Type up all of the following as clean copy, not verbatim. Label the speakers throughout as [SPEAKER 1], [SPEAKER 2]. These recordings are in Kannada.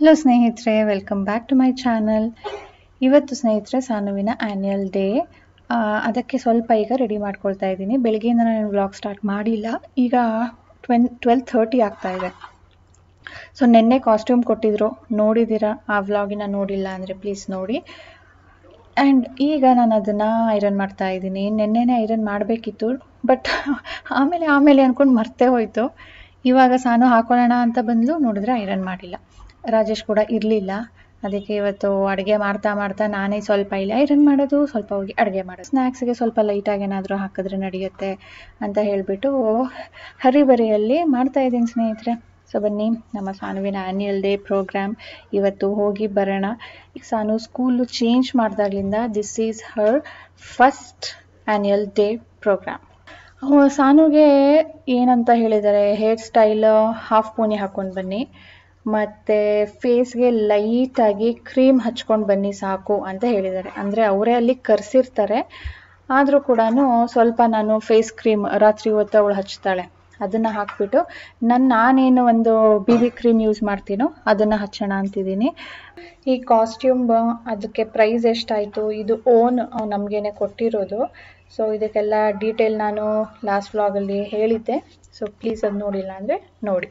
[SPEAKER 1] ಹಲೋ ಸ್ನೇಹಿತರೆ, welcome back to my channel. ಇವತ್ತು ಸ್ನೇಹಿತರೆ ಸಾನುವಿನ ಆ್ಯನ್ಯಲ್ ಡೇ. ಅದಕ್ಕೆ ಸ್ವಲ್ಪ ಈಗ ರೆಡಿ ಮಾಡ್ಕೊಳ್ತಾ ಇದ್ದೀನಿ. ಬೆಳಗ್ಗೆಯಿಂದ ನಾನು ವ್ಲಾಗ್ ಸ್ಟಾರ್ಟ್ ಮಾಡಿಲ್ಲ. ಈಗ 12:30 ಆಗ್ತಾ ಇದೆ. ಸೊ ನಿನ್ನೆ ಕಾಸ್ಟ್ಯೂಮ್ ಕೊಟ್ಟಿದ್ರು, ನೋಡಿದ್ದೀರಾ? ಆ ವ್ಲಾಗಿನ ನೋಡಿಲ್ಲ ಅಂದರೆ ಪ್ಲೀಸ್ ನೋಡಿ. ಆ್ಯಂಡ್ ಈಗ ನಾನು ಅದನ್ನು ಐರನ್ ಮಾಡ್ತಾ ಇದ್ದೀನಿ. ನಿನ್ನೆನೇ ಐರನ್ ಮಾಡಬೇಕಿತ್ತು, ಬಟ್ ಆಮೇಲೆ ಅಂದ್ಕೊಂಡು ಮರ್ತೇ ಹೋಯಿತು. ಇವಾಗ ಸಾನು ಹಾಕೊಳ್ಳೋಣ ಅಂತ ಬಂದು ನೋಡಿದ್ರೆ ಐರನ್ ಮಾಡಿಲ್ಲ. ರಾಜೇಶ್ ಕೂಡ ಇರಲಿಲ್ಲ. ಅದಕ್ಕೆ ಇವತ್ತು ಅಡುಗೆ ಮಾಡ್ತಾ ನಾನೇ ಸ್ವಲ್ಪ ಇಲ್ಲಿ ಐರನ್ ಮಾಡೋದು, ಸ್ವಲ್ಪ ಹೋಗಿ ಅಡುಗೆ ಮಾಡೋದು. ಸ್ನ್ಯಾಕ್ಸ್ಗೆ ಸ್ವಲ್ಪ ಲೈಟಾಗಿ ಏನಾದರೂ ಹಾಕಿದ್ರೆ ನಡೆಯುತ್ತೆ ಅಂತ ಹೇಳಿಬಿಟ್ಟು ಹರಿಬರಿಯಲ್ಲಿ ಮಾಡ್ತಾ ಇದ್ದೀನಿ ಸ್ನೇಹಿತರೆ. ಸೊ ಬನ್ನಿ, ನಮ್ಮ ಸಾನುವಿನ ಆ್ಯನ್ಯಲ್ ಡೇ ಪ್ರೋಗ್ರಾಮ್ ಇವತ್ತು ಹೋಗಿ ಬರೋಣ. ಈಗ ಸಾನು ಸ್ಕೂಲು ಚೇಂಜ್ ಮಾಡಿದಾಗಲಿಂದ this is her first annual day program. ಸಾನುಗೆ ಏನಂತ ಹೇಳಿದ್ದಾರೆ, ಹೇರ್ ಸ್ಟೈಲ್ ಹಾಫ್ ಪೋನಿ ಹಾಕ್ಕೊಂಡು ಬನ್ನಿ, ಮತ್ತು ಫೇಸ್ಗೆ ಲೈಟಾಗಿ ಕ್ರೀಮ್ ಹಚ್ಕೊಂಡು ಬನ್ನಿ ಸಾಕು ಅಂತ ಹೇಳಿದ್ದಾರೆ. ಅಂದರೆ ಅವರೇ ಅಲ್ಲಿ ಕರೆಸಿರ್ತಾರೆ, ಆದರೂ ಕೂಡ ಸ್ವಲ್ಪ ನಾನು ಫೇಸ್ ಕ್ರೀಮ್ ರಾತ್ರಿ ಹೊತ್ತು ಅವಳು ಹಚ್ತಾಳೆ, ಅದನ್ನು ಹಾಕ್ಬಿಟ್ಟು ನಾನೇನು ಒಂದು BB ಕ್ರೀಮ್ ಯೂಸ್ ಮಾಡ್ತೀನೋ ಅದನ್ನು ಹಚ್ಚೋಣ ಅಂತಿದ್ದೀನಿ. ಈ ಕಾಸ್ಟ್ಯೂಮ್ ಅದಕ್ಕೆ ಪ್ರೈಸ್ ಎಷ್ಟಾಯಿತು, ಇದು ಓನ್ ನಮಗೇನೆ ಕೊಟ್ಟಿರೋದು. ಸೊ ಇದಕ್ಕೆಲ್ಲ ಡೀಟೇಲ್ ನಾನು ಲಾಸ್ಟ್ ವ್ಲಾಗಲ್ಲಿ ಹೇಳಿದ್ದೆ. ಸೊ ಪ್ಲೀಸ್ ಅದು ನೋಡಿಲ್ಲ ಅಂದರೆ ನೋಡಿ.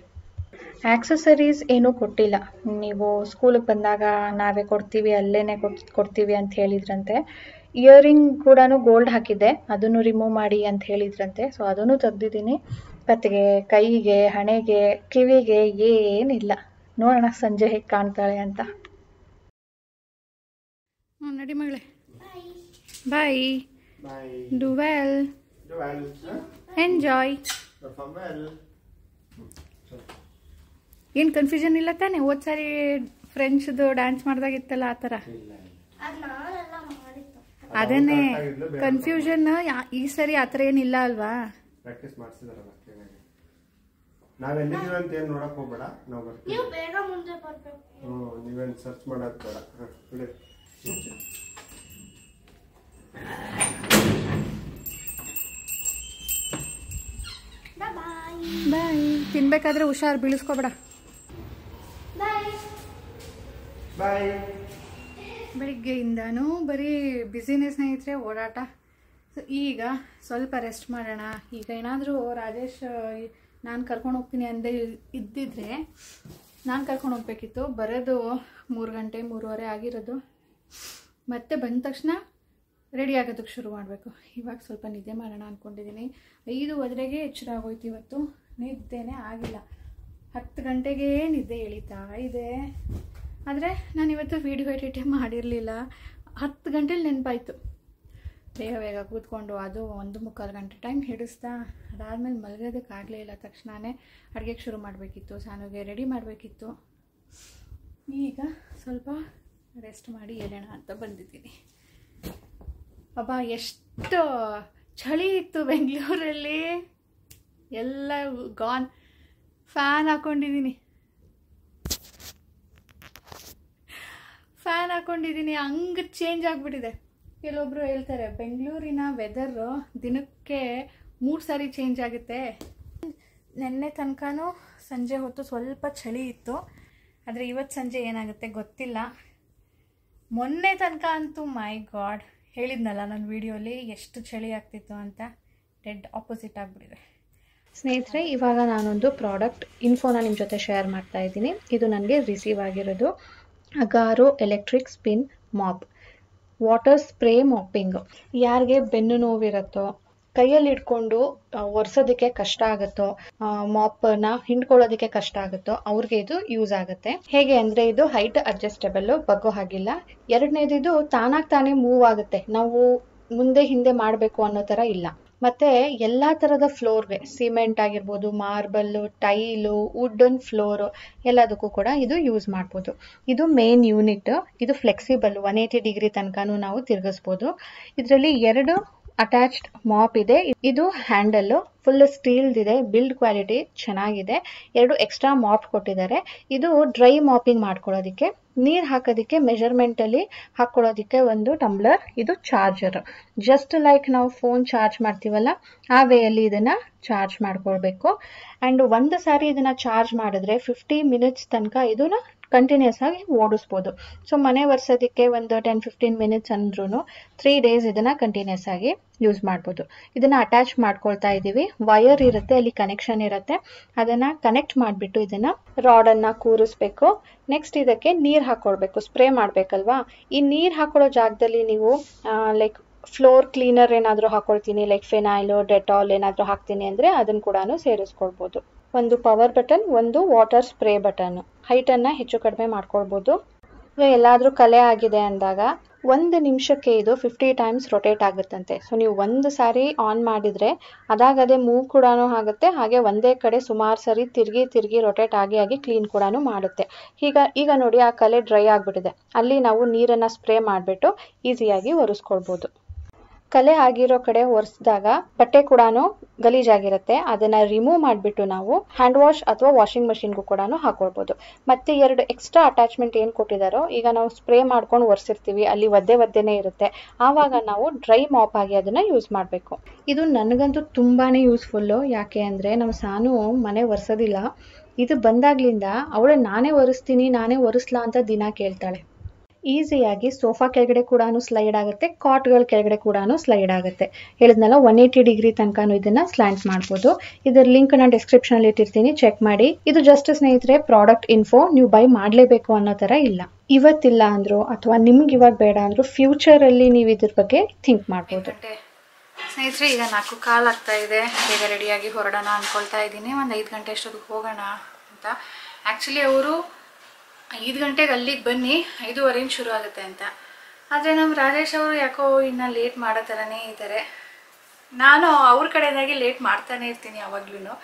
[SPEAKER 1] ಆಕ್ಸೆಸರೀಸ್ ಏನೂ ಕೊಟ್ಟಿಲ್ಲ, ನೀವು ಸ್ಕೂಲಿಗೆ ಬಂದಾಗ ನಾವೇ ಕೊಡ್ತೀವಿ, ಅಲ್ಲೇ ಕೊಡ್ತೀವಿ ಅಂತ ಹೇಳಿದ್ರಂತೆ. ಇಯರಿಂಗ್ ಕೂಡ ಗೋಲ್ಡ್ ಹಾಕಿದ್ದೆ, ಅದನ್ನು ರಿಮೂವ್ ಮಾಡಿ ಅಂತ ಹೇಳಿದ್ರಂತೆ. ಸೊ ಅದನ್ನು ತೆಗ್ದಿದ್ದೀನಿ. ಕತ್ತಿಗೆ, ಕೈಗೆ, ಹಣೆಗೆ, ಕಿವಿಗೆ ಏನಿಲ್ಲ. ನೋಡೋಣ ಸಂಜೆ ಹೇಗೆ ಕಾಣ್ತಾಳೆ ಅಂತ. ನಡಿ ಮಗಳೇ, ಬಾಯ್. Do well, enjoy. ಏನು ಕನ್ಫ್ಯೂಷನ್ ಇಲ್ಲ ತಾನೆ? ಹೋದ ಸಾರಿ ಫ್ರೆಂಚ್ದು ಡ್ಯಾನ್ಸ್ ಮಾಡ್ದಾಗಿತ್ತಲ್ಲ ಆ ಥರ? ಅದೇನೆ ಕನ್ಫ್ಯೂಷನ್. ಈ ಸರಿ ಆ ಥರ ಏನಿಲ್ಲ ಅಲ್ವಾ?
[SPEAKER 2] ಪ್ರಾಕ್ಟೀಸ್ ಮಾಡ್ತಿದಾರಲ್ಲ, ನಾವೆಲ್ಲಿದ್ದೀವಿ ಅಂತ ಏನು ನೋಡಕ್ ಹೋಗ್ಬೇಡ, ನಾವು ಬರ್ತೀವಿ. ನೀವು ಬೇಗ ಮುಂದೆ ಬರಬೇಕು. ನೀವೇನು ಸರ್ಚ್ ಮಾಡೋದು ಬೇಡ. ಬಿಡಿ.
[SPEAKER 1] ಬಾಯ್. ತಿನ್ಬೇಕಾದ್ರೆ ಹುಷಾರು, ಬೀಳಿಸ್ಕೋಬೇಡ.
[SPEAKER 2] ಬಾಯ್.
[SPEAKER 1] ಬೆಳಿಗ್ಗೆಯಿಂದನೂ ಬರೀ ಬ್ಯುಸಿನೆಸ್ ಸ್ನೇಹಿತರೆ, ಓಡಾಟ. ಸೊ ಈಗ ಸ್ವಲ್ಪ ರೆಸ್ಟ್ ಮಾಡೋಣ. ಈಗ ಏನಾದರೂ ರಾಜೇಶ್ ನಾನು ಕರ್ಕೊಂಡು ಹೋಗ್ತೀನಿ ಅಂದೇ ಇದ್ದಿದ್ರೆ ನಾನು ಕರ್ಕೊಂಡು ಹೋಗ್ಬೇಕಿತ್ತು. ಬರೋದು 3 ಗಂಟೆ 3:30 ಆಗಿರೋದು. ಮತ್ತೆ ಬಂದ ತಕ್ಷಣ ರೆಡಿ ಆಗೋದಕ್ಕೆ ಶುರು ಮಾಡಬೇಕು. ಇವಾಗ ಸ್ವಲ್ಪ ನಿದ್ದೆ ಮಾಡೋಣ ಅಂದ್ಕೊಂಡಿದ್ದೀನಿ. 5:15ಗೆ ಎಚ್ಚರ ಆಗೋಯ್ತು. ಇವತ್ತು ನಿದ್ದೆನೇ ಆಗಿಲ್ಲ. 10 ಗಂಟೆಗೆ ನಿದ್ದೆ ಎಳೀತಾ ಇದೆ. ಆದರೆ ನಾನು ಇವತ್ತು ವೀಡಿಯೋ ಎಡಿಟೇ ಮಾಡಿರಲಿಲ್ಲ. 10 ಗಂಟೆಲಿ ನೆನಪಾಯಿತು. ಬೇಗ ಕೂತ್ಕೊಂಡು ಅದು 1-3 ಗಂಟೆ ಟೈಮ್ ಹಿಡಿಸ್ತಾ ಅದಾದಮೇಲೆ ಮಲಗೋದಕ್ಕಾಗಲೇ ಇಲ್ಲ. ತಕ್ಷಣವೇ ಅಡುಗೆಗೆ ಶುರು ಮಾಡಬೇಕಿತ್ತು, ಸಾನುಗೆ ರೆಡಿ ಮಾಡಬೇಕಿತ್ತು. ಈಗ ಸ್ವಲ್ಪ ರೆಸ್ಟ್ ಮಾಡಿ ಎಳೋಣ ಅಂತ ಬಂದಿದ್ದೀನಿ. ಅಬ್ಬಾ, ಎಷ್ಟು ಚಳಿ ಇತ್ತು ಬೆಂಗಳೂರಲ್ಲಿ, ಎಲ್ಲ ಗಾನ್. ಫ್ಯಾನ್ ಹಾಕ್ಕೊಂಡಿದ್ದೀನಿ, ಹಂಗೆ ಚೇಂಜ್ ಆಗಿಬಿಟ್ಟಿದೆ. ಕೆಲವೊಬ್ರು ಹೇಳ್ತಾರೆ ಬೆಂಗಳೂರಿನ ವೆದರು ದಿನಕ್ಕೆ 3 ಸಾರಿ ಚೇಂಜ್ ಆಗುತ್ತೆ. ನೆನ್ನೆ ತನಕನೂ ಸಂಜೆ ಹೊತ್ತು ಸ್ವಲ್ಪ ಚಳಿ ಇತ್ತು, ಆದರೆ ಇವತ್ತು ಸಂಜೆ ಏನಾಗುತ್ತೆ ಗೊತ್ತಿಲ್ಲ. ಮೊನ್ನೆ ತನಕ ಅಂತೂ ಮೈ ಗಾಡ್, ಹೇಳಿದ್ನಲ್ಲ ನನ್ನ ವಿಡಿಯೋಲಿ ಎಷ್ಟು ಚಳಿ ಆಗ್ತಿತ್ತು ಅಂತ. ಡೆಡ್ ಆಪೋಸಿಟ್ ಆಗಿಬಿಟ್ಟಿದೆ ಸ್ನೇಹಿತರೆ. ಇವಾಗ ನಾನೊಂದು ಪ್ರಾಡಕ್ಟ್ ಇನ್ಫೋನ ನಿಮ್ಮ ಜೊತೆ ಶೇರ್ ಮಾಡ್ತಾ ಇದ್ದೀನಿ. ಇದು ನನಗೆ ರಿಸೀವ್ ಆಗಿರೋದು Agaro electric spin mop water spray mopping. ಯಾರಿಗೆ ಬೆನ್ನು ನೋವಿರುತ್ತೋ, ಕೈಯಲ್ಲಿ ಇಟ್ಕೊಂಡು ಒರೆಸೋದಕ್ಕೆ ಕಷ್ಟ ಆಗುತ್ತೋ, ಮಾಪ್ನ ಹಿಂಡ್ಕೊಳ್ಳೋದಕ್ಕೆ ಕಷ್ಟ ಆಗುತ್ತೋ ಅವ್ರಿಗೆ ಇದು ಯೂಸ್ ಆಗುತ್ತೆ. ಹೇಗೆ ಅಂದರೆ ಇದು ಹೈಟ್ ಅಡ್ಜಸ್ಟಬಲ್, ಬಗ್ಗೋ ಹಾಗಿಲ್ಲ. ಎರಡನೇದು ಇದು ತಾನಾಗಿ ಮೂವ್ ಆಗುತ್ತೆ, ನಾವು ಮುಂದೆ ಹಿಂದೆ ಮಾಡಬೇಕು ಅನ್ನೋ ಥರ ಇಲ್ಲ. ಮತ್ತು ಎಲ್ಲ ಥರದ ಫ್ಲೋರ್ಗೆ, ಸಿಮೆಂಟ್ ಆಗಿರ್ಬೋದು, ಮಾರ್ಬಲ್ಲು, ಟೈಲು, ವುಡನ್ ಫ್ಲೋರು ಎಲ್ಲದಕ್ಕೂ ಕೂಡ ಇದು ಯೂಸ್ ಮಾಡ್ಬೋದು. ಇದು ಮೇನ್ ಯೂನಿಟ್. ಇದು ಫ್ಲೆಕ್ಸಿಬಲ್, 180 ಡಿಗ್ರಿ ತನಕನೂ ನಾವು ತಿರುಗಿಸ್ಬೋದು. ಇದರಲ್ಲಿ 2 ಅಟ್ಯಾಚ್ಡ್ ಮಾಪ್ ಇದೆ. ಇದು ಹ್ಯಾಂಡಲ್ಲು ಫುಲ್ ಸ್ಟೀಲ್ದಿದೆ, ಬಿಲ್ಡ್ ಕ್ವಾಲಿಟಿ ಚೆನ್ನಾಗಿದೆ. 2 ಎಕ್ಸ್ಟ್ರಾ ಮಾಪ್ ಕೊಟ್ಟಿದ್ದಾರೆ. ಇದು ಡ್ರೈ ಮಾಪಿಂಗ್ ಮಾಡ್ಕೊಳ್ಳೋದಕ್ಕೆ, ನೀರು ಹಾಕೋದಕ್ಕೆ, ಮೆಜರ್ಮೆಂಟಲ್ಲಿ ಹಾಕ್ಕೊಳ್ಳೋದಕ್ಕೆ ಒಂದು ಟಂಬ್ಲರ್. ಇದು ಚಾರ್ಜರ್, ಜಸ್ಟ್ ಲೈಕ್ ನಾವು ಫೋನ್ ಚಾರ್ಜ್ ಮಾಡ್ತೀವಲ್ಲ ಆ ವೇಯಲ್ಲಿ ಇದನ್ನು ಚಾರ್ಜ್ ಮಾಡ್ಕೊಳ್ಬೇಕು. ಆ್ಯಂಡ್ ಒಂದು ಸಾರಿ ಇದನ್ನು ಚಾರ್ಜ್ ಮಾಡಿದ್ರೆ 50 ಮಿನಿಟ್ಸ್ ತನಕ ಇದನ್ನು ಕಂಟಿನ್ಯೂಸ್ ಆಗಿ ಓಡಿಸ್ಬೋದು. ಸೊ ಮನೆ ಒರೆಸೋದಕ್ಕೆ ಒಂದು 10-15 ಮಿನಿಟ್ಸ್ ಅಂದ್ರೂ 3 ಡೇಸ್ ಇದನ್ನು ಕಂಟಿನ್ಯೂಸ್ ಆಗಿ ಯೂಸ್ ಮಾಡ್ಬೋದು. ಇದನ್ನು ಅಟ್ಯಾಚ್ ಮಾಡ್ಕೊಳ್ತಾ ಇದ್ದೀವಿ. ವಯರ್ ಇರುತ್ತೆ, ಅಲ್ಲಿ ಕನೆಕ್ಷನ್ ಇರುತ್ತೆ, ಅದನ್ನು ಕನೆಕ್ಟ್ ಮಾಡಿಬಿಟ್ಟು ಇದನ್ನು ರಾಡನ್ನು ಕೂರಿಸ್ಬೇಕು. ನೆಕ್ಸ್ಟ್ ಇದಕ್ಕೆ ನೀರು ಹಾಕ್ಕೊಳ್ಬೇಕು, ಸ್ಪ್ರೇ ಮಾಡಬೇಕಲ್ವಾ. ಈ ನೀರು ಹಾಕೊಳ್ಳೋ ಜಾಗದಲ್ಲಿ ನೀವು ಲೈಕ್ ಫ್ಲೋರ್ ಕ್ಲೀನರ್ ಏನಾದರೂ ಹಾಕೊಳ್ತೀನಿ, ಲೈಕ್ ಫಿನೈಲು, ಡೆಟಾಲ್ ಏನಾದರೂ ಹಾಕ್ತೀನಿ ಅಂದರೆ ಅದನ್ನು ಕೂಡ ಸೇರಿಸ್ಕೊಳ್ಬೋದು. ಒಂದು ಪವರ್ ಬಟನ್, ಒಂದು ವಾಟರ್ ಸ್ಪ್ರೇ ಬಟನ್. ಹೈಟನ್ನು ಹೆಚ್ಚು ಕಡಿಮೆ ಮಾಡ್ಕೊಳ್ಬೋದು. ಈಗ ಎಲ್ಲಾದರೂ ಕಲೆ ಆಗಿದೆ ಅಂದಾಗ 1 ನಿಮಿಷಕ್ಕೆ ಇದು 50 ಟೈಮ್ಸ್ ರೊಟೇಟ್ ಆಗುತ್ತಂತೆ. ಸೊ ನೀವು ಒಂದು ಸಾರಿ ಆನ್ ಮಾಡಿದರೆ ಅದಾಗದೇ ಮೂವ್ ಕೂಡ ಆಗುತ್ತೆ, ಹಾಗೆ ಒಂದೇ ಕಡೆ ಸುಮಾರು ಸರಿ ತಿರುಗಿ ರೊಟೇಟ್ ಆಗಿ ಕ್ಲೀನ್ ಕೂಡ ಮಾಡುತ್ತೆ. ಈಗ ನೋಡಿ ಆ ಕಲೆ ಡ್ರೈ ಆಗಿಬಿಟ್ಟಿದೆ, ಅಲ್ಲಿ ನಾವು ನೀರನ್ನು ಸ್ಪ್ರೇ ಮಾಡಿಬಿಟ್ಟು ಈಸಿಯಾಗಿ ಒರೆಸ್ಕೊಳ್ಬೋದು. ಕಲೆ ಆಗಿರೋ ಕಡೆ ಒರೆಸಿದಾಗ ಬಟ್ಟೆ ಕೂಡ ಗಲೀಜಾಗಿರುತ್ತೆ, ಅದನ್ನು ರಿಮೂವ್ ಮಾಡಿಬಿಟ್ಟು ನಾವು ಹ್ಯಾಂಡ್ ವಾಶ್ ಅಥವಾ ವಾಷಿಂಗ್ ಮಷಿನ್ಗೂ ಕೂಡ ಹಾಕೊಳ್ಬೋದು. ಮತ್ತೆ 2 ಎಕ್ಸ್ಟ್ರಾ ಅಟ್ಯಾಚ್ಮೆಂಟ್ ಏನು ಕೊಟ್ಟಿದ್ದಾರೋ, ಈಗ ನಾವು ಸ್ಪ್ರೇ ಮಾಡ್ಕೊಂಡು ಒರೆಸಿರ್ತೀವಿ, ಅಲ್ಲಿ ಒದ್ದೆನೇ ಇರುತ್ತೆ, ಆವಾಗ ನಾವು ಡ್ರೈ ಮಾಪ್ ಆಗಿ ಅದನ್ನು ಯೂಸ್ ಮಾಡಬೇಕು. ಇದು ನನಗಂತೂ ತುಂಬಾ ಯೂಸ್ಫುಲ್ಲು. ಯಾಕೆ ಅಂದರೆ ನಮ್ಮ ಸಾನು ಮನೆ ಒರೆಸೋದಿಲ್ಲ. ಇದು ಬಂದಾಗ್ಲಿಂದ ಅವಳು ನಾನೇ ಒರೆಸ್ಲಾ ಅಂತ ದಿನ ಕೇಳ್ತಾಳೆ. ಈಸಿಯಾಗಿ ಸೋಫಾ ಕೆಳಗಡೆ ಕೂಡ ಸ್ಲೈಡ್ ಆಗುತ್ತೆ, ಕಾಟ್ಗಳ ಕೆಳಗಡೆ ಕೂಡ ಸ್ಲೈಡ್ ಆಗುತ್ತೆ. ಹೇಳಿದ್ನಲ್ಲ 180 ಡಿಗ್ರಿ ತನಕ ಇದನ್ನ ಸ್ಲ್ಯಾಂಟ್ ಮಾಡ್ಬೋದು. ಇದರ ಲಿಂಕ್ ನಾನು ಡಿಸ್ಕ್ರಿಪ್ಷನಲ್ಲಿ ಇಟ್ಟಿರ್ತೀನಿ, ಚೆಕ್ ಮಾಡಿ. ಇದು ಜಸ್ಟ್ ಸ್ನೇಹಿತರೆ ಪ್ರಾಡಕ್ಟ್ ಇನ್ಫೋ, ನೀವು ಬೈ ಮಾಡಲೇಬೇಕು ಅನ್ನೋ ಥರ ಇಲ್ಲ. ಇವತ್ತಿಲ್ಲ ಅಂದ್ರು ಅಥವಾ ನಿಮ್ಗೆ ಇವಾಗ ಬೇಡ ಅಂದ್ರು ಫ್ಯೂಚರಲ್ಲಿ ನೀವು ಇದ್ರ ಬಗ್ಗೆ ಥಿಂಕ್ ಮಾಡ್ಬೋದು.
[SPEAKER 3] ಸ್ನೇಹಿತರೆ ಈಗ 4:15 ಆಗ್ತಾ ಇದೆ. ಬೇಗ ರೆಡಿಯಾಗಿ ಹೊರಡೋಣ ಅಂದ್ಕೊಳ್ತಾ ಇದ್ದೀನಿ. ಒಂದು 5 ಗಂಟೆ ಅಷ್ಟೊತ್ತಿಗೆ ಹೋಗೋಣ ಅಂತ. ಆ್ಯಕ್ಚುಲಿ ಅವರು 5 ಗಂಟೆಗೆ ಅಲ್ಲಿಗೆ ಬನ್ನಿ, 5:15 ಶುರು ಆಗುತ್ತೆ ಅಂತ. ಆದರೆ ನಮ್ಮ ರಾಜೇಶ್ ಅವರು ಯಾಕೋ ಇನ್ನು ಲೇಟ್ ಮಾಡೋ ಥರನೇ ಇದ್ದಾರೆ. ನಾನು ಅವ್ರ ಕಡೆದಾಗಿ ಲೇಟ್ ಮಾಡ್ತಾನೆ ಇರ್ತೀನಿ ಯಾವಾಗ್ಲೂ.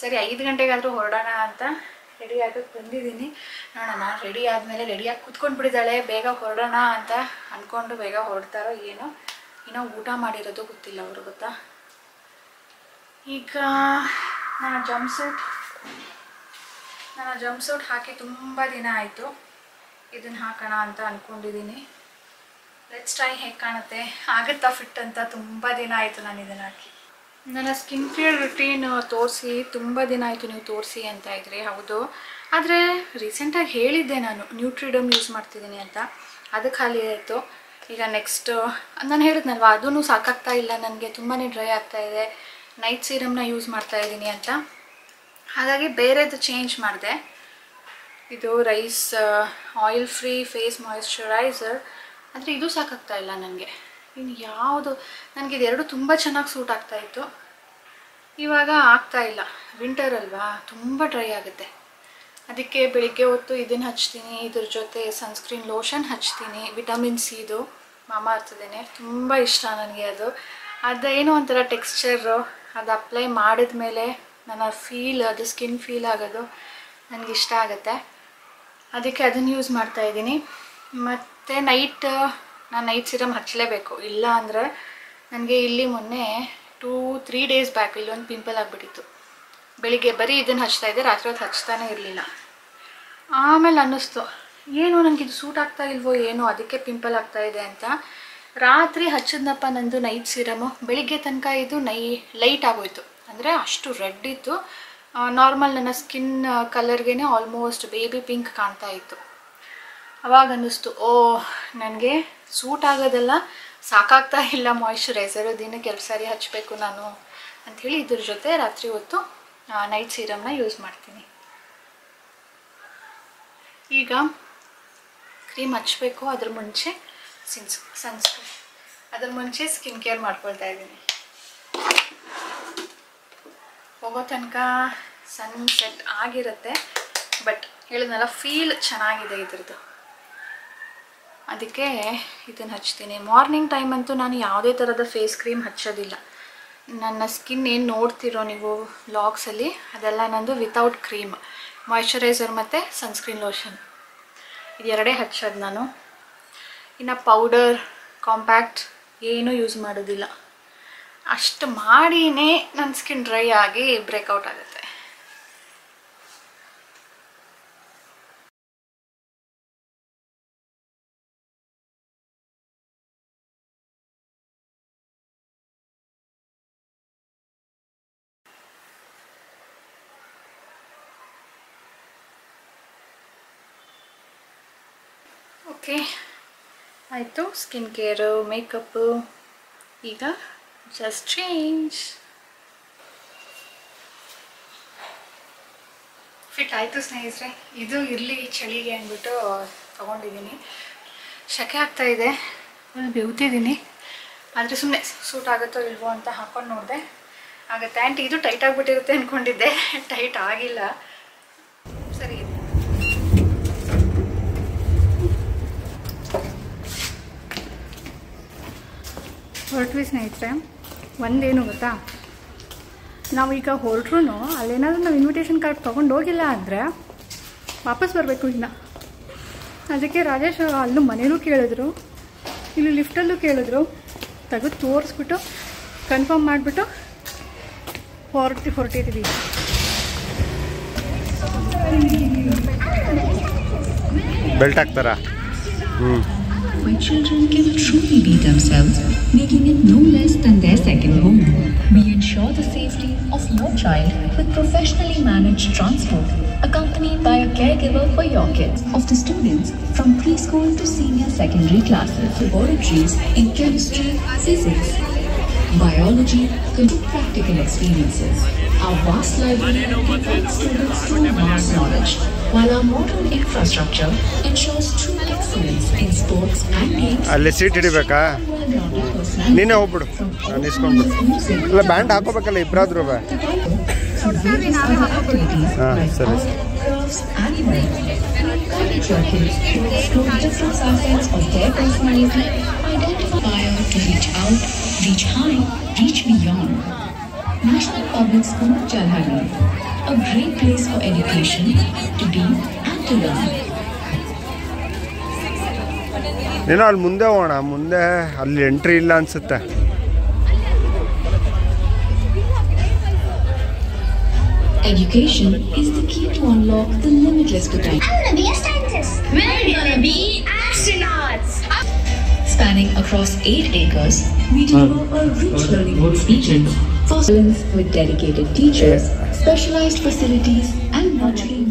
[SPEAKER 3] ಸರಿ 5 ಗಂಟೆಗಾದರೂ ಹೊರಡೋಣ ಅಂತ ರೆಡಿ ಆಗೋಕ್ಕೆ ಬಂದಿದ್ದೀನಿ. ನೋಡೋಣ, ರೆಡಿ ಆದಮೇಲೆ ರೆಡಿಯಾಗಿ ಕೂತ್ಕೊಂಡು ಬಿಡಿದಾಳೆ, ಬೇಗ ಹೊರಡೋಣ ಅಂತ ಅಂದ್ಕೊಂಡು ಬೇಗ ಹೊರಡ್ತಾರೋ ಏನೋ. ಇನ್ನೂ ಊಟ ಮಾಡಿರೋದು ಗೊತ್ತಿಲ್ಲ ಅವರು, ಗೊತ್ತಾ. ಈಗ ನಾನು ಜಂಪ್ ಸೂಟ್ ಹಾಕಿ ತುಂಬ ದಿನ ಆಯಿತು. ಇದನ್ನು ಹಾಕೋಣ ಅಂತ ಅಂದ್ಕೊಂಡಿದ್ದೀನಿ. ಲೆಟ್ಸ್ ಟ್ರೈ ಹೇಗೆ ಕಾಣುತ್ತೆ, ಆಗುತ್ತಾ ಫಿಟ್ ಅಂತ. ತುಂಬ ದಿನ ಆಯಿತು ನಾನು ಇದನ್ನು ಹಾಕಿ. ನನ್ನ ಸ್ಕಿನ್ ಕೇರ್ ರುಟೀನ್ ತೋರಿಸಿ ತುಂಬ ದಿನ ಆಯಿತು, ನೀವು ತೋರಿಸಿ ಅಂತ ಇದ್ರಿ. ಹೌದು, ಆದರೆ ರೀಸೆಂಟಾಗಿ ಹೇಳಿದ್ದೆ ನಾನು ನ್ಯೂಟ್ರಿಡಮ್ ಯೂಸ್ ಮಾಡ್ತಿದ್ದೀನಿ ಅಂತ, ಅದು ಖಾಲಿ ಆಯಿತು. ಈಗ ನೆಕ್ಸ್ಟ್ ನಾನು ಹೇಳಿದ್ನಲ್ವ, ಅದೂ ಸಾಕಾಗ್ತಾ ಇಲ್ಲ ನನಗೆ, ತುಂಬಾ ಡ್ರೈ ಆಗ್ತಾಯಿದೆ. ನೈಟ್ ಸೀರಮ್ನ ಯೂಸ್ ಮಾಡ್ತಾಯಿದ್ದೀನಿ ಅಂತ, ಹಾಗಾಗಿ ಬೇರೆದು ಚೇಂಜ್ ಮಾಡಿದೆ. ಇದು rice oil free face moisturiser, ಆದರೆ ಇದು ಸಾಕಾಗ್ತಾ ಇಲ್ಲ ನನಗೆ. ಇನ್ನು ಯಾವುದು, ನನಗೆ ಇದೆರಡು ತುಂಬ ಚೆನ್ನಾಗಿ ಸೂಟ್ ಆಗ್ತಾಯಿತ್ತು, ಇವಾಗ ಆಗ್ತಾಯಿಲ್ಲ. ವಿಂಟರ್ ಅಲ್ವಾ, ತುಂಬ ಡ್ರೈ ಆಗುತ್ತೆ. ಅದಕ್ಕೆ ಬೆಳಿಗ್ಗೆ ಹೊತ್ತು ಇದನ್ನು ಹಚ್ತೀನಿ, ಇದ್ರ ಜೊತೆ ಸನ್ಸ್ಕ್ರೀನ್ ಲೋಷನ್ ಹಚ್ತೀನಿ, ವಿಟಮಿನ್ ಸಿದು ಮಾಮಾರ್ತದೇನೆ. ತುಂಬ ಇಷ್ಟ ನನಗೆ ಅದು. ಅದೇನೋ ಒಂಥರ ಟೆಕ್ಸ್ಚರು, ಅದು ಅಪ್ಲೈ ಮಾಡಿದ ಮೇಲೆ ನನ್ನ ಅದು ಸ್ಕಿನ್ ಫೀಲ್ ಆಗೋದು ನನಗಿಷ್ಟ ಆಗುತ್ತೆ. ಅದಕ್ಕೆ ಅದನ್ನು ಯೂಸ್ ಮಾಡ್ತಾಯಿದ್ದೀನಿ. ಮತ್ತು ನಾನು ನೈಟ್ ಸೀರಮ್ ಹಚ್ಚಲೇಬೇಕು, ಇಲ್ಲ ಅಂದರೆ ನನಗೆ ಇಲ್ಲಿ ಮೊನ್ನೆ 2-3 ಡೇಸ್ ಬ್ಯಾಕ್ ಇಲ್ಲೊಂದು ಪಿಂಪಲ್ ಆಗಿಬಿಟ್ಟಿತ್ತು. ಬೆಳಿಗ್ಗೆ ಬರೀ ಇದನ್ನು ಹಚ್ತಾಯಿದ್ದೆ, ರಾತ್ರಿ ಹೊತ್ತು ಹಚ್ತಾನೇ ಇರಲಿಲ್ಲ. ಆಮೇಲೆ ಅನ್ನಿಸ್ತು ಏನು ನನಗಿದು ಸೂಟ್ ಆಗ್ತಾ ಇಲ್ವೋ ಏನೋ, ಅದಕ್ಕೆ ಪಿಂಪಲ್ ಆಗ್ತಾಯಿದೆ ಅಂತ. ರಾತ್ರಿ ಹಚ್ಚಿದ್ನಪ್ಪ ನಂದು ನೈಟ್ ಸೀರಮು, ಬೆಳಿಗ್ಗೆ ತನಕ ಇದು ಲೈಟ್ ಆಗೋಯ್ತು. ಅಂದರೆ ಅಷ್ಟು ರೆಡ್ ಇತ್ತು, ನಾರ್ಮಲ್ ನನ್ನ ಸ್ಕಿನ್ ಕಲರ್ಗೆ ಆಲ್ಮೋಸ್ಟ್ ಬೇಬಿ ಪಿಂಕ್ ಕಾಣ್ತಾ ಇತ್ತು. ಅವಾಗ ಅನ್ನಿಸ್ತು, ನನಗೆ ಸೂಟ್ ಆಗೋದೆಲ್ಲ, ಸಾಕಾಗ್ತಾ ಇಲ್ಲ ಮಾಯಿಶ್ಚರೈಸರು, ದಿನಕ್ಕೆ 2 ಸಾರಿ ಹಚ್ಚಬೇಕು ನಾನು ಅಂಥೇಳಿ ಇದ್ರ ಜೊತೆ ರಾತ್ರಿ ಹೊತ್ತು ನೈಟ್ ಸೀರಮ್ನ ಯೂಸ್ ಮಾಡ್ತೀನಿ. ಈಗ ಕ್ರೀಮ್ ಹಚ್ಚಬೇಕು, ಅದ್ರ ಮುಂಚೆ ಸ್ಕಿನ್ ಕೇರ್ ಮಾಡ್ಕೊಳ್ತಾ ಇದ್ದೀನಿ. ಹೋಗೋ ತನಕ ಸನ್ಸೆಟ್ ಆಗಿರುತ್ತೆ, ಬಟ್ ಹೇಳಿದ್ನಲ್ಲ ಫೀಲ್ ಚೆನ್ನಾಗಿದೆ ಇದ್ರದ್ದು, ಅದಕ್ಕೆ ಇದನ್ನು ಹಚ್ತೀನಿ. ಮಾರ್ನಿಂಗ್ ಟೈಮ್ ಅಂತೂ ನಾನು ಯಾವುದೇ ಥರದ ಫೇಸ್ ಕ್ರೀಮ್ ಹಚ್ಚೋದಿಲ್ಲ. ನನ್ನ ಸ್ಕಿನ್ ಏನು ನೋಡ್ತಿರೋ ನೀವು ವ್ಲಾಗ್ಸಲ್ಲಿ, ಅದೆಲ್ಲ ನಂದು ವಿತೌಟ್ ಕ್ರೀಮ್, ಮಾಯಿಶ್ಚರೈಸರ್ ಮತ್ತು ಸನ್ಸ್ಕ್ರೀನ್ ಲೋಷನ್ ಇದೆರಡೇ ಹಚ್ಚೋದು ನಾನು. ಇನ್ನು ಪೌಡರ್, ಕಾಂಪ್ಯಾಕ್ಟ್ ಏನೂ ಯೂಸ್ ಮಾಡೋದಿಲ್ಲ. ಅಷ್ಟು ಮಾಡಿನೇ ನನ್ನ ಸ್ಕಿನ್ ಡ್ರೈ ಆಗಿ ಬ್ರೇಕ್ಔಟ್ ಆಗುತ್ತೆ. ಓಕೆ ಆಯಿತು. ಸ್ಕಿನ್ ಕೇರು, ಮೇಕಪ್ಪು, ಈಗ ಜಸ್ಟ್ ಚೇಂಜ್. ಫಿಟ್ ಆಯಿತು ಸ್ನೇಹಿತರೆ. ಇದು ಇರಲಿ ಚಳಿಗೆ ಅಂದ್ಬಿಟ್ಟು ತೊಗೊಂಡಿದ್ದೀನಿ. ಶೆಕೆ ಆಗ್ತಾಯಿದೆ, ಫುಲ್ ಬೆವ್ತಿದ್ದೀನಿ. ಆದರೆ ಸುಮ್ಮನೆ ಸೂಟ್ ಆಗುತ್ತೋ ಇಲ್ವೋ ಅಂತ ಹಾಕ್ಕೊಂಡು ನೋಡಿದೆ. ಆಗುತ್ತೆ ಆಂಟಿ. ಇದು ಟೈಟ್ ಆಗಿಬಿಟ್ಟಿರುತ್ತೆ ಅಂದ್ಕೊಂಡಿದ್ದೆ, ಟೈಟ್ ಆಗಿಲ್ಲ. ಸರಿ ಹೊರಟ್ವಿ ಸ್ನೇಹಿತರೆ. ಒಂದೇನು ಗೊತ್ತಾ, ನಾವೀಗ ಹೊರಟ್ರು ಅಲ್ಲೇನಾದರೂ ನಾವು ಇನ್ವಿಟೇಷನ್ ಕಾರ್ಡ್ ತೊಗೊಂಡು ಹೋಗಿಲ್ಲ ಅಂದರೆ ವಾಪಸ್ ಬರಬೇಕು ಇನ್ನು. ಅದಕ್ಕೆ ರಾಜೇಶ್ ಅಲ್ಲೂ ಮನೇಲೂ ಕೇಳಿದ್ರು, ಇಲ್ಲಿ ಲಿಫ್ಟಲ್ಲೂ ಕೇಳಿದ್ರು. ತೆಗೆದು ತೋರಿಸ್ಬಿಟ್ಟು ಕನ್ಫರ್ಮ್ ಮಾಡಿಬಿಟ್ಟು ಹೊರಟಿದ್ದೀವಿ.
[SPEAKER 2] ಬೆಲ್ಟ್ ಹಾಕ್ತಾರಾ?
[SPEAKER 4] Where children can truly be themselves, making it no less than their second home. We ensure the safety of your child with professionally managed transport, accompanied by a caregiver for your kids. Of the students from preschool to senior secondary classes, laboratories in chemistry, physics, biology, practical experiences. Our vast library invites students to advance knowledge, while our modern infrastructure ensures true excellence in sports and games.
[SPEAKER 2] ಅಲ್ಲಿ ಸೀಟ್ ಹಿಡಿಬೇಕಾ? ನೀನೇ ಹೋಗ್ಬಿಡು, ನಾನು ಇಸ್ಕೊಂಡ್ಬಿಡು. ಇಲ್ಲ ಬ್ಯಾಂಡ್ ಹಾಕೋಬೇಕಲ್ಲ ಇಬ್ಬರಾದ್ರೂ. ಹಾಂ ಸರಿ.
[SPEAKER 4] Reach high, reach beyond. National Public School, Jalhari. A great place for education, to be and to learn.
[SPEAKER 2] ಏನೋ ಅಲ್ಲಿ ಮುಂದೆ ಹೋಗೋಣ. ಮುಂದೆ ಅಲ್ಲಿ ಎಂಟ್ರಿ ಇಲ್ಲ ಅನ್ಸುತ್ತೆ.
[SPEAKER 4] Education is the key to unlock the limitless potential.
[SPEAKER 5] I'm gonna be a scientist. We're gonna be astronauts.
[SPEAKER 4] Spanning across 8 acres, we deliver a rich learning experience for students with dedicated teachers, specialized facilities, and nurturing.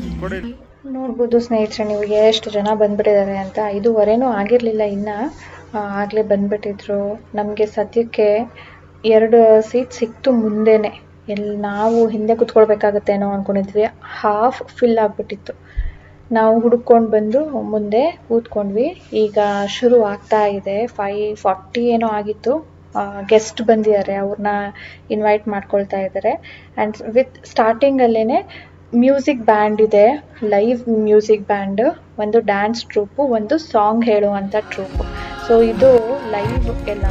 [SPEAKER 1] ನೋಡ್ಬೋದು ಸ್ನೇಹಿತರೆ ನೀವು ಎಷ್ಟು ಜನ ಬಂದ್ಬಿಟ್ಟಿದ್ದಾರೆ ಅಂತ. 5:15 ಆಗಿರಲಿಲ್ಲ ಇನ್ನು, ಆಗಲೇ ಬಂದ್ಬಿಟ್ಟಿದ್ರು. ನಮಗೆ ಸದ್ಯಕ್ಕೆ 2 ಸೀಟ್ ಸಿಕ್ತು ಮುಂದೆನೆ. ನಾವು ಹಿಂದೆ ಕೂತ್ಕೊಳ್ಬೇಕಾಗತ್ತೇನೋ ಅಂದ್ಕೊಂಡಿದ್ವಿ. ಹಾಫ್ ಫಿಲ್ ಆಗಿಬಿಟ್ಟಿತ್ತು. ನಾವು ಹುಡುಕೊಂಡು ಬಂದು ಮುಂದೆ ಕೂತ್ಕೊಂಡ್ವಿ. ಈಗ ಶುರು ಆಗ್ತಾ ಇದೆ. 5:40 ಏನೋ ಆಗಿತ್ತು. ಗೆಸ್ಟ್ ಬಂದಿದ್ದಾರೆ, ಅವ್ರನ್ನ ಇನ್ವೈಟ್ ಮಾಡ್ಕೊಳ್ತಾ ಇದ್ದಾರೆ. ಆ್ಯಂಡ್ ವಿತ್ ಸ್ಟಾರ್ಟಿಂಗಲ್ಲೇ ಮ್ಯೂಸಿಕ್ ಬ್ಯಾಂಡ್ ಇದೆ, ಲೈವ್ ಮ್ಯೂಸಿಕ್ ಬ್ಯಾಂಡ್, ಒಂದು ಡ್ಯಾನ್ಸ್ ಟ್ರೂಪು, ಒಂದು ಸಾಂಗ್ ಹೇಳುವಂಥ ಟ್ರೂಪು. ಸೊ ಇದು ಲೈವ್ ಎಲ್ಲ.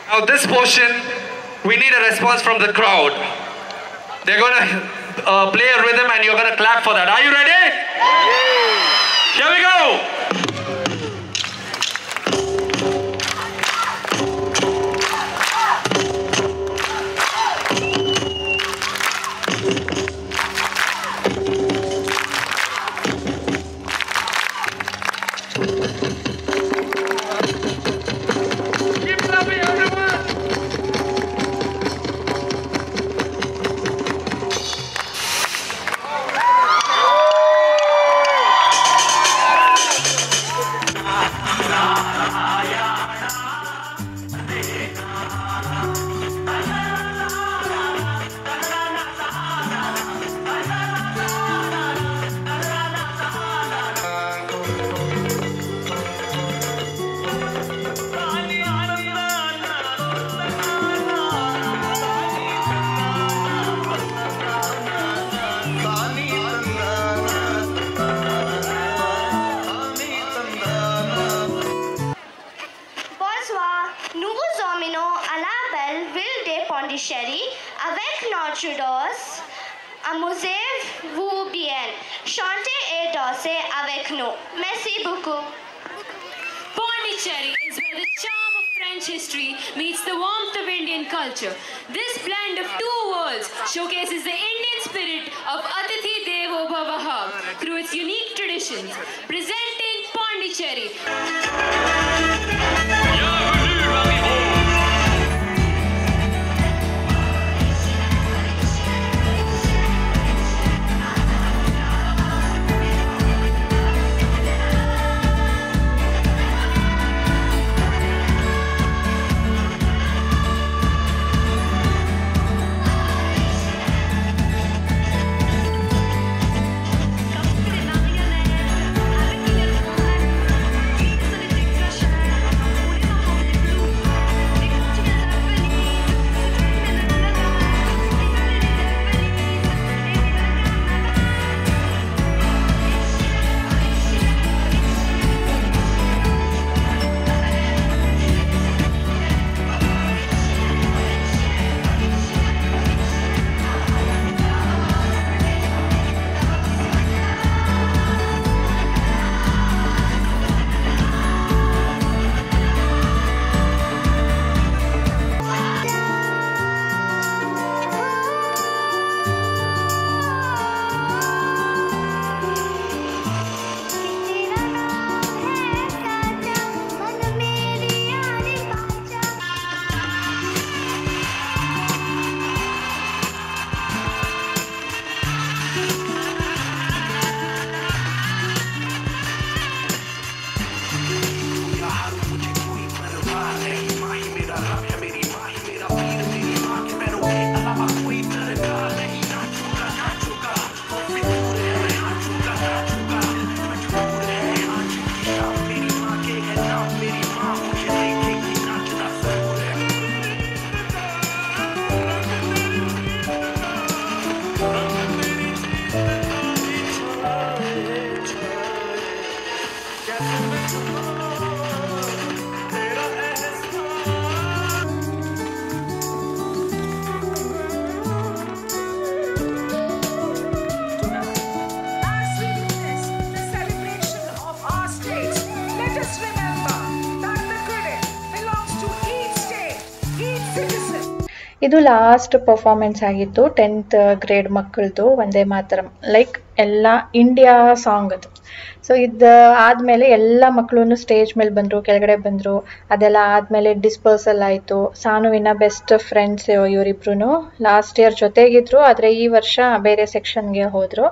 [SPEAKER 6] Now this portion, we need a response from the crowd. They're going to play a rhythm and you're going to clap for that. Are you ready? Here we go.
[SPEAKER 5] belle ville de Pondichéry avec notre danse. Amusez-vous bien. Chantez et dansez avec nous. Merci beaucoup.
[SPEAKER 7] Pondicherry is where the charm of French history meets the warmth of Indian culture. This blend of two worlds showcases the Indian spirit of Atithi Devo Bhava through its unique traditions. Presenting Pondicherry.
[SPEAKER 1] ಇದು ಲಾಸ್ಟ್ ಪರ್ಫಾರ್ಮೆನ್ಸ್ ಆಗಿತ್ತು 10th ಗ್ರೇಡ್ ಮಕ್ಕಳದು ವಂದೇ ಮಾತರಂ, ಲೈಕ್ ಎಲ್ಲ ಇಂಡಿಯಾ ಸಾಂಗ್ ಅದು. ಸೊ ಇದು ಆದಮೇಲೆ ಎಲ್ಲ ಮಕ್ಕಳು ಸ್ಟೇಜ್ ಮೇಲೆ ಬಂದರು, ಕೆಳಗಡೆ ಬಂದರು. ಅದೆಲ್ಲ ಆದಮೇಲೆ ಡಿಸ್ಪರ್ಸಲ್ ಆಯಿತು. ಸಾನುವಿನ ಬೆಸ್ಟ್ ಫ್ರೆಂಡ್ಸ್ ಇವರಿಬ್ರು ಲಾಸ್ಟ್ ಇಯರ್ ಜೊತೆಗಿದ್ರು, ಆದರೆ ಈ ವರ್ಷ ಬೇರೆ ಸೆಕ್ಷನ್ಗೆ ಹೋದರು.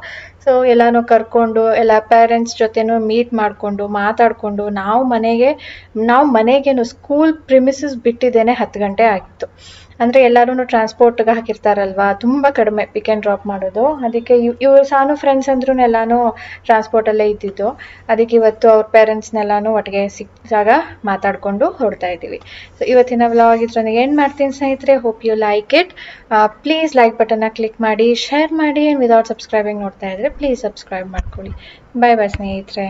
[SPEAKER 1] ಸೊ ಎಲ್ಲನೂ ಕರ್ಕೊಂಡು ಎಲ್ಲ ಪೇರೆಂಟ್ಸ್ ಜೊತೆನೂ ಮೀಟ್ ಮಾಡಿಕೊಂಡು ಮಾತಾಡಿಕೊಂಡು ನಾವು ಮನೆಗೇನು ಸ್ಕೂಲ್ ಪ್ರಿಮಿಸಸ್ ಬಿಟ್ಟಿದ್ದೇನೆ 10 ಗಂಟೆ ಆಗಿತ್ತು. ಅಂದರೆ ಎಲ್ಲರೂ ಟ್ರಾನ್ಸ್ಪೋರ್ಟ್ಗೆ ಹಾಕಿರ್ತಾರಲ್ವಾ, ತುಂಬ ಕಡಿಮೆ ಪಿಕ್ ಆ್ಯಂಡ್ ಡ್ರಾಪ್ ಮಾಡೋದು. ಅದಕ್ಕೆ ಇವ್ರು ಸಾನು ಫ್ರೆಂಡ್ಸ್ ಅಂದ್ರೂ ಎಲ್ಲನೂ ಟ್ರಾನ್ಸ್ಪೋರ್ಟಲ್ಲೇ ಇದ್ದಿದ್ದು. ಅದಕ್ಕೆ ಇವತ್ತು ಅವ್ರ ಪೇರೆಂಟ್ಸ್ನೆಲ್ಲನೂ ಒಟ್ಟಿಗೆ ಸಿಕ್ಕಿದಾಗ ಮಾತಾಡಿಕೊಂಡು ಹೊರಡ್ತಾ ಇದ್ದೀವಿ. ಸೊ ಇವತ್ತಿನ ವ್ಲಾಗ್ ಇದ್ರೊಂದಿಗೆ ಏನು ಮಾಡ್ತೀನಿ ಸ್ನೇಹಿತರೆ. Hope you like it. Please like ಬಟನ್ನ ಕ್ಲಿಕ್ ಮಾಡಿ, ಶೇರ್ ಮಾಡಿ. ವಿದೌಟ್ ಸಬ್ಸ್ಕ್ರೈಬಿಂಗ್ ನೋಡ್ತಾ ಇದ್ದರೆ ಪ್ಲೀಸ್ ಸಬ್ಸ್ಕ್ರೈಬ್ ಮಾಡ್ಕೊಳ್ಳಿ. ಬಾಯ್ ಬಾಯ್ ಸ್ನೇಹಿತರೆ.